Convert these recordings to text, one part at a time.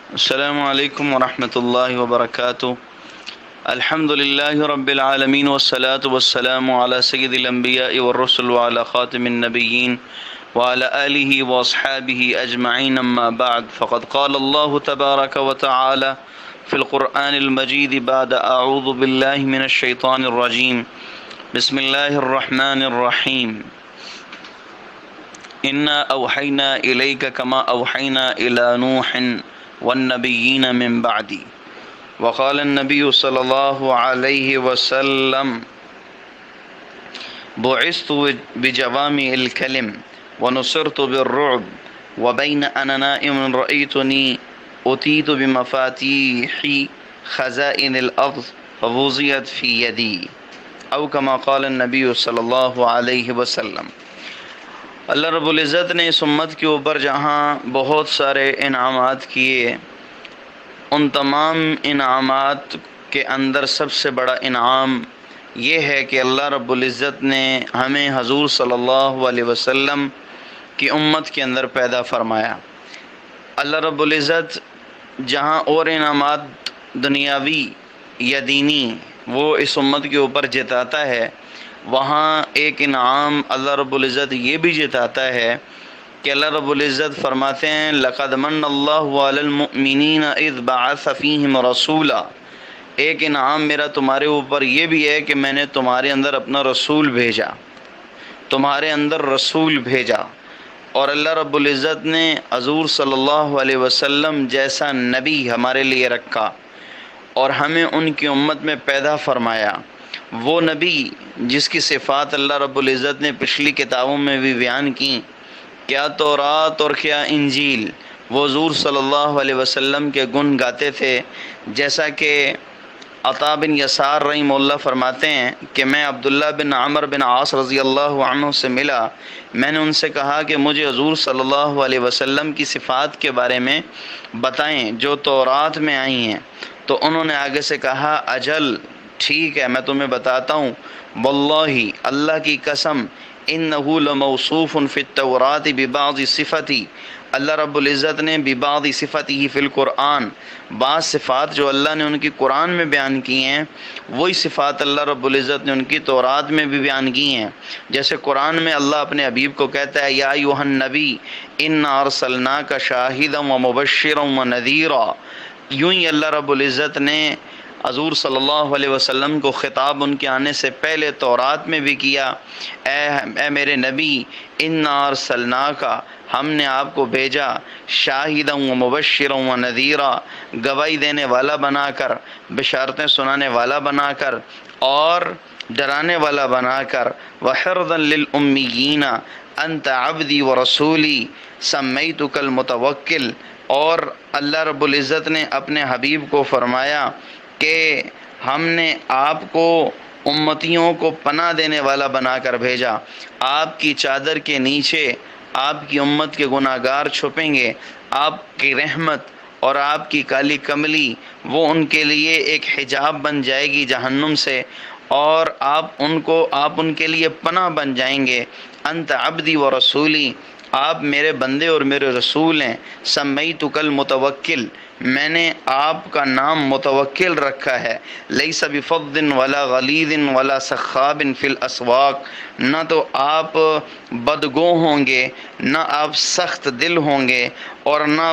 السلام علیکم ورحمۃ اللہ وبرکاتہ۔ الحمد للہ رب العالمین والصلاة والسلام علی سید الانبیاء والرسل وعلی خاتم النبیین وعلی آلہ واصحابہ اجمعین، اما بعد، فقد قال اللہ تبارک وتعالی فی القرآن المجید بعد اعوذ باللہ من الشیطان الرجیم، بسم اللہ الرحمن الرحیم۔ انا اوحینا الیک کما اوحینا الی نوح والنبیین من بعدی، وقال النبی صلی اللہ علیہ وسلم بعثت بجوامع الکلم ونصرت بالرعب وبین انا نائم رأیتنی اتیت بمفاتیح خزائن الارض فوضعت فی یدی، او کما قال النبی صلی اللہ علیہ وسلم۔ اللہ رب العزت نے اس امت کے اوپر جہاں بہت سارے انعامات کیے، ان تمام انعامات کے اندر سب سے بڑا انعام یہ ہے کہ اللہ رب العزت نے ہمیں حضور صلی اللہ علیہ وسلم کی امت کے اندر پیدا فرمایا۔ اللہ رب العزت جہاں اور انعامات دنیاوی یا دینی وہ اس امت کے اوپر جتاتا ہے، وہاں ایک انعام اللہ رب العزت یہ بھی جتاتا ہے کہ اللہ رب العزت فرماتے ہیں لقد من اللہ علی المؤمنین اذ بعث فیہم رسولا۔ ایک انعام میرا تمہارے اوپر یہ بھی ہے کہ میں نے تمہارے اندر اپنا رسول بھیجا، تمہارے اندر رسول بھیجا، اور اللہ رب العزت نے حضور صلی اللہ علیہ وسلم جیسا نبی ہمارے لیے رکھا اور ہمیں ان کی امت میں پیدا فرمایا۔ وہ نبی جس کی صفات اللہ رب العزت نے پچھلی کتابوں میں بھی بیان کی، کیا تورات اور کیا انجیل، وہ حضور صلی اللہ علیہ وسلم کے گن گاتے تھے۔ جیسا کہ عطا بن یسار رحمہ اللہ فرماتے ہیں کہ میں عبداللہ بن عمر بن عاص رضی اللہ عنہ سے ملا، میں نے ان سے کہا کہ مجھے حضور صلی اللہ علیہ وسلم کی صفات کے بارے میں بتائیں جو تورات میں آئی ہیں، تو انہوں نے آگے سے کہا اجل، ٹھیک ہے میں تمہیں بتاتا ہوں، واللہ اللہ کی قسم، انہ لموصوف فی التورات ببعض صفتی، اللہ رب العزت نے ببعض صفتی فی القرآن، بعض صفات جو اللہ نے ان کی قرآن میں بیان کی ہیں وہی صفات اللہ رب العزت نے ان کی تورات میں بھی بیان کی ہیں۔ جیسے قرآن میں اللہ اپنے حبیب کو کہتا ہے یا ایھا النبی انا ارسلناک شاہدا ومبشرا ونذیرا، یوں ہی اللہ رب العزت نے حضور صلی اللہ علیہ وسلم کو خطاب ان کے آنے سے پہلے تورات میں بھی کیا، اے میرے نبی انا ارسلناک، ہم نے آپ کو بھیجا شاہدا و مبشرا و نذیرا، گواہی دینے والا بنا کر، بشارتیں سنانے والا بنا کر اور ڈرانے والا بنا کر، وحرزا للامیین انت عبدی و رسولی سمیتک المتوکل، اور اللہ رب العزت نے اپنے حبیب کو فرمایا کہ ہم نے آپ کو امتیوں کو پناہ دینے والا بنا کر بھیجا، آپ کی چادر کے نیچے آپ کی امت کے گناہ گار چھپیں گے، آپ کی رحمت اور آپ کی کالی کملی وہ ان کے لیے ایک حجاب بن جائے گی جہنم سے، اور آپ ان کے لیے پناہ بن جائیں گے۔ انت عبدی و رسولی، آپ میرے بندے اور میرے رسول ہیں۔ سمیتک المتوکل، میں نے آپ کا نام متوکل رکھا ہے۔ لیس بفظ ولا غلیظ ولا سخاب فی الاسواق، نہ تو آپ بدگو ہوں گے، نہ آپ سخت دل ہوں گے، اور نہ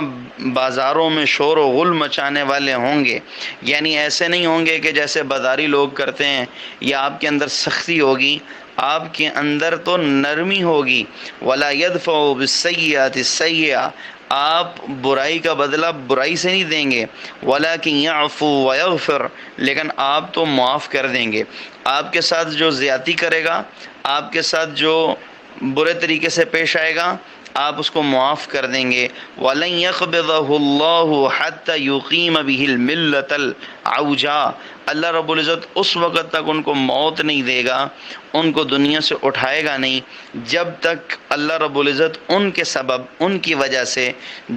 بازاروں میں شور و غل مچانے والے ہوں گے۔ یعنی ایسے نہیں ہوں گے کہ جیسے بازاری لوگ کرتے ہیں، یا آپ کے اندر سختی ہوگی، آپ کے اندر تو نرمی ہوگی۔ ولا يدفع بالسیئات السیئہ، آپ برائی کا بدلہ برائی سے نہیں دیں گے۔ ولکن یعفو ویغفر، لیکن آپ تو معاف کر دیں گے۔ آپ کے ساتھ جو زیادتی کرے گا، آپ کے ساتھ جو برے طریقے سے پیش آئے گا، آپ اس کو معاف کر دیں گے۔ وَلَن يَقْبِضَهُ اللَّهُ حَتَّى يُقِيمَ بِهِ الْمِلَّةَ الْعَوْجَاءَ، اللہ رب العزت اس وقت تک ان کو موت نہیں دے گا، ان کو دنیا سے اٹھائے گا نہیں، جب تک اللہ رب العزت ان کے سبب، ان کی وجہ سے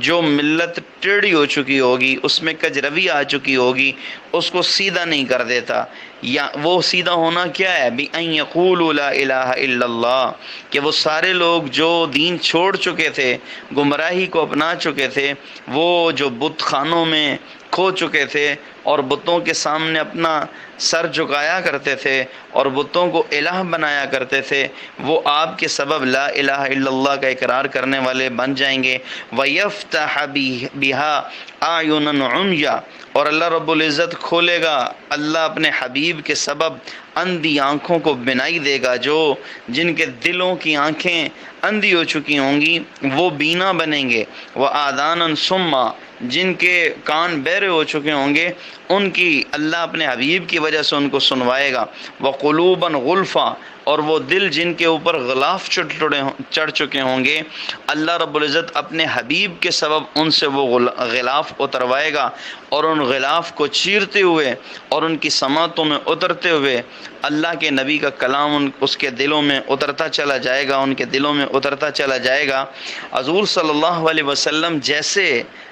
جو ملت ٹیڑھی ہو چکی ہوگی، اس میں کج روی آ چکی ہوگی، اس کو سیدھا نہیں کر دیتا۔ یا وہ سیدھا ہونا کیا ہے؟ بِأَن يَقُولُوا لَا إِلَٰهَ إِلَّا اللَّهُ، کہ وہ سارے لوگ جو دین چھوڑ چکے تھے، گمراہی کو اپنا چکے تھے، وہ جو بت خانوں میں کھو چکے تھے اور بتوں کے سامنے اپنا سر جھکایا کرتے تھے اور بتوں کو الہ بنایا کرتے تھے، وہ آپ کے سبب لا الہ الا اللہ کا اقرار کرنے والے بن جائیں گے۔ وَيَفْتَحَ بِهَا أَعْيُنًا عُمْيًا، اور اللہ رب العزت کھولے گا اللہ اپنے حبیب کے سبب اندھی آنکھوں کو بینائی دے گا، جو جن کے دلوں کی آنکھیں اندھی ہو چکی ہوں گی وہ بینا بنیں گے۔ وَآذَانًا صُمًّا، جن کے کان بہرے ہو چکے ہوں گے ان کی اللہ اپنے حبیب کی وجہ سے ان کو سنوائے گا۔ وَقُلُوبًا غُلْفًا، اور وہ دل جن کے اوپر غلاف چڑھ چکے ہوں گے اللہ رب العزت اپنے حبیب کے سبب ان سے وہ غلاف اتروائے گا، اور ان غلاف کو چیرتے ہوئے اور ان کی سماعتوں میں اترتے ہوئے اللہ کے نبی کا کلام اس کے دلوں میں اترتا چلا جائے گا، ان کے دلوں میں اترتا چلا جائے گا۔ حضور صلی اللہ علیہ وسلم جیسے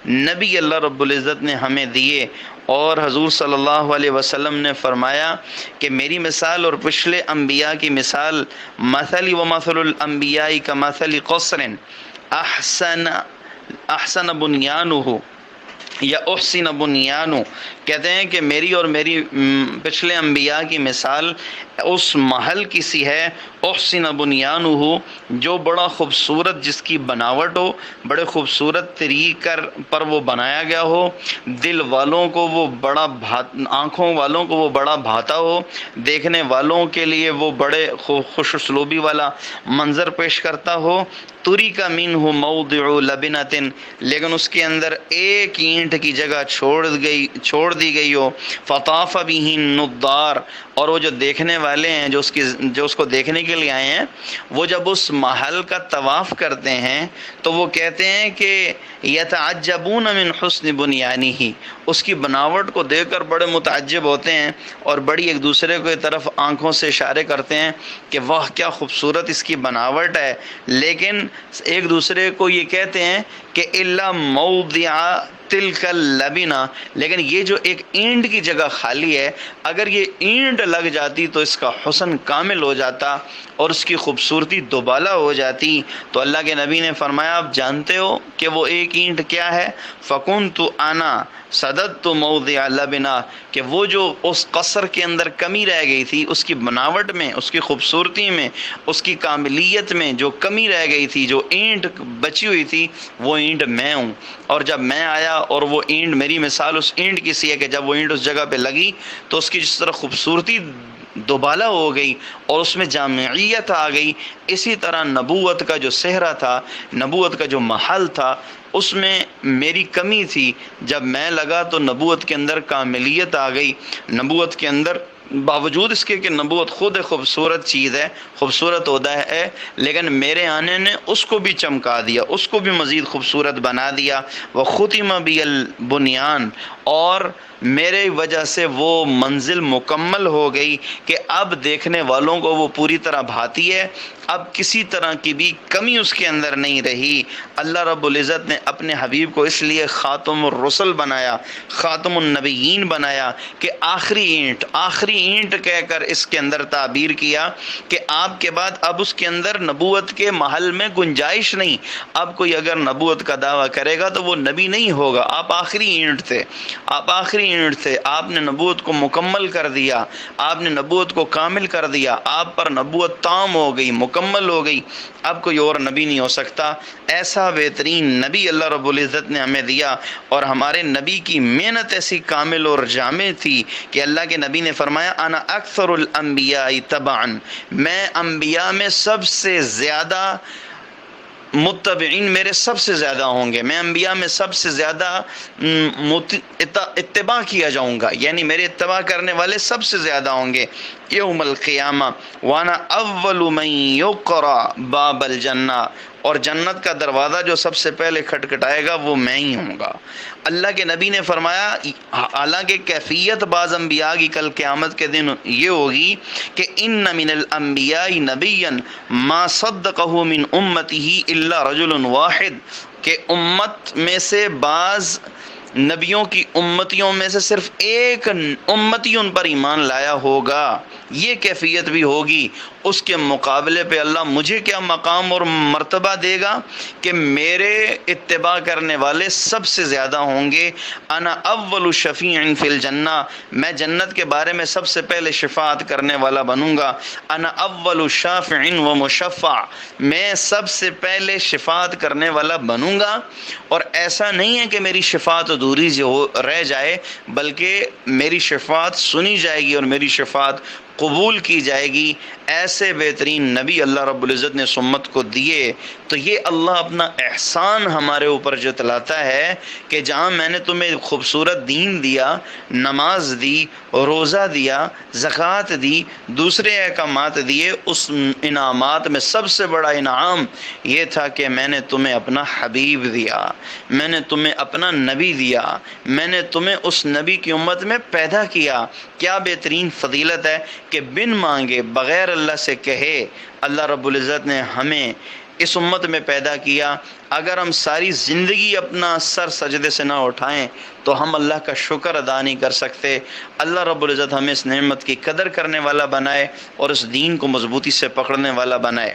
نبی اللہ رب العزت نے ہمیں دیے، اور حضور صلی اللہ علیہ وسلم نے فرمایا کہ میری مثال اور پچھلے انبیاء کی مثال مثلی و مثل الانبیاء کا مثل قصر احسن بنیانہ یا احسن بنیانہ، کہتے ہیں کہ میری اور میری پچھلے انبیاء کی مثال اس محل کی سی ہے احسن بنیانہ، جو بڑا خوبصورت، جس کی بناوٹ ہو بڑے خوبصورت طریقے پر وہ بنایا گیا ہو، دل والوں کو وہ بڑا آنکھوں والوں کو وہ بڑا بھاتا ہو، دیکھنے والوں کے لیے وہ بڑے خوش اسلوبی والا منظر پیش کرتا ہو۔ تُرِکَ مِنْهُ مَوْضِعُ لَبْنَةٍ، لیکن اس کے اندر ایک اینٹ کی جگہ چھوڑ دی گئی ہو۔ فَطَافَ بِهِ النُّضَّارُ، اور وہ جو دیکھنے والے ہیں، جو اس کو دیکھنے کے لیے آئے ہیں، وہ جب اس محل کا طواف کرتے ہیں تو وہ کہتے ہیں کہ یتعجبون من حسن بنیانہ، اس کی بناوٹ کو دیکھ کر بڑے متعجب ہوتے ہیں اور بڑی ایک دوسرے کی طرف آنکھوں سے اشارے کرتے ہیں کہ واہ کیا خوبصورت اس کی بناوٹ ہے، لیکن ایک دوسرے کو یہ کہتے ہیں کہ الا موضع تلک اللبنہ، لیکن یہ جو ایک اینٹ کی جگہ خالی ہے، اگر یہ اینٹ لگ جاتی تو اس کا حسن کامل ہو جاتا اور اس کی خوبصورتی دوبالا ہو جاتی۔ تو اللہ کے نبی نے فرمایا آپ جانتے ہو کہ وہ ایک اینٹ کیا ہے؟ فَكُنْتُ أَنَا صَدَدْتُ مَوْضِعَ لَبْنَةٍ، کہ وہ جو اس قصر کے اندر کمی رہ گئی تھی، اس کی بناوٹ میں، اس کی خوبصورتی میں، اس کی کاملیت میں جو کمی رہ گئی تھی، جو اینٹ بچی ہوئی تھی، وہ اینٹ میں ہوں۔ اور جب میں آیا اور وہ اینٹ، میری مثال اس اینٹ کی سی ہے کہ جب وہ اینٹ اس جگہ پہ لگی تو اس کی جس طرح خوبصورتی دوبالا ہو گئی اور اس میں جامعیت آ گئی، اسی طرح نبوت کا جو صحرا تھا، نبوت کا جو محل تھا، اس میں میری کمی تھی، جب میں لگا تو نبوت کے اندر کاملیت آ گئی۔ نبوت کے اندر باوجود اس کے کہ نبوت خود ایک خوبصورت چیز ہے، خوبصورت عہدہ ہے، لیکن میرے آنے نے اس کو بھی چمکا دیا، اس کو بھی مزید خوبصورت بنا دیا۔ وَخُتِمَ بِيَ الْبُنْيَانُ، اور میرے وجہ سے وہ منزل مکمل ہو گئی کہ اب دیکھنے والوں کو وہ پوری طرح بھاتی ہے، اب کسی طرح کی بھی کمی اس کے اندر نہیں رہی۔ اللہ رب العزت نے اپنے حبیب کو اس لیے خاتم الرسل بنایا، خاتم النبیین بنایا کہ آخری اینٹ کہہ کر اس کے اندر تعبیر کیا کہ آپ کے بعد اب اس کے اندر نبوت کے محل میں گنجائش نہیں۔ اب کوئی اگر نبوت کا دعویٰ کرے گا تو وہ نبی نہیں ہوگا، آپ آخری اینٹ تھے، آپ نے نبوت کو مکمل کر دیا، آپ نے نبوت کو کامل کر دیا، آپ پر نبوت تام ہو گئی، مکمل ہو گئی، اب کوئی اور نبی نہیں ہو سکتا۔ ایسا بہترین نبی اللہ رب العزت نے ہمیں دیا، اور ہمارے نبی کی محنت ایسی کامل اور جامع تھی کہ اللہ کے نبی نے فرمایا انا اکثر الانبیاء تبعا، میں انبیاء میں سب سے زیادہ متبعین میرے سب سے زیادہ ہوں گے، میں انبیاء میں سب سے زیادہ اتباع کیا جاؤں گا، یعنی میرے اتباع کرنے والے سب سے زیادہ ہوں گے یوم القیامہ۔ وانا اول من یقرع باب الجنہ، اور جنت کا دروازہ جو سب سے پہلے کھٹکھٹائے گا وہ میں ہی ہوں گا۔ اللہ کے نبی نے فرمایا، حالانکہ کیفیت بعض انبیاء کی کل قیامت کے دن یہ ہوگی کہ ان من الانبیاء نبیا ما صدقہ من امتہ الا رجل واحد، کہ امت میں سے بعض نبیوں کی امتیوں میں سے صرف ایک امتی ان پر ایمان لایا ہوگا، یہ کیفیت بھی ہوگی، اس کے مقابلے پہ اللہ مجھے کیا مقام اور مرتبہ دے گا کہ میرے اتباع کرنے والے سب سے زیادہ ہوں گے۔ انا اول شفیع فی الجنہ، میں جنت کے بارے میں سب سے پہلے شفاعت کرنے والا بنوں گا۔ انا اول شافع و مشفع، میں سب سے پہلے شفاعت کرنے والا بنوں گا۔ اور ایسا نہیں ہے کہ میری شفاعت ادھوری رہ جائے، بلکہ میری شفاعت سنی جائے گی اور میری شفاعت قبول کی جائے گی۔ ایسے بہترین نبی اللہ رب العزت نے اس امت کو دیے۔ تو یہ اللہ اپنا احسان ہمارے اوپر جتلاتا ہے کہ جہاں میں نے تمہیں خوبصورت دین دیا، نماز دی، روزہ دیا، زکوٰۃ دی، دوسرے احکامات دیے، اس انعامات میں سب سے بڑا انعام یہ تھا کہ میں نے تمہیں اپنا حبیب دیا، میں نے تمہیں اپنا نبی دیا، میں نے تمہیں اس نبی کی امت میں پیدا کیا۔ کیا بہترین فضیلت ہے کہ بن مانگے بغیر اللہ سے کہے اللہ رب العزت نے ہمیں اس امت میں پیدا کیا۔ اگر ہم ساری زندگی اپنا سر سجدے سے نہ اٹھائیں تو ہم اللہ کا شکر ادا نہیں کر سکتے۔ اللہ رب العزت ہمیں اس نعمت کی قدر کرنے والا بنائے اور اس دین کو مضبوطی سے پکڑنے والا بنائے۔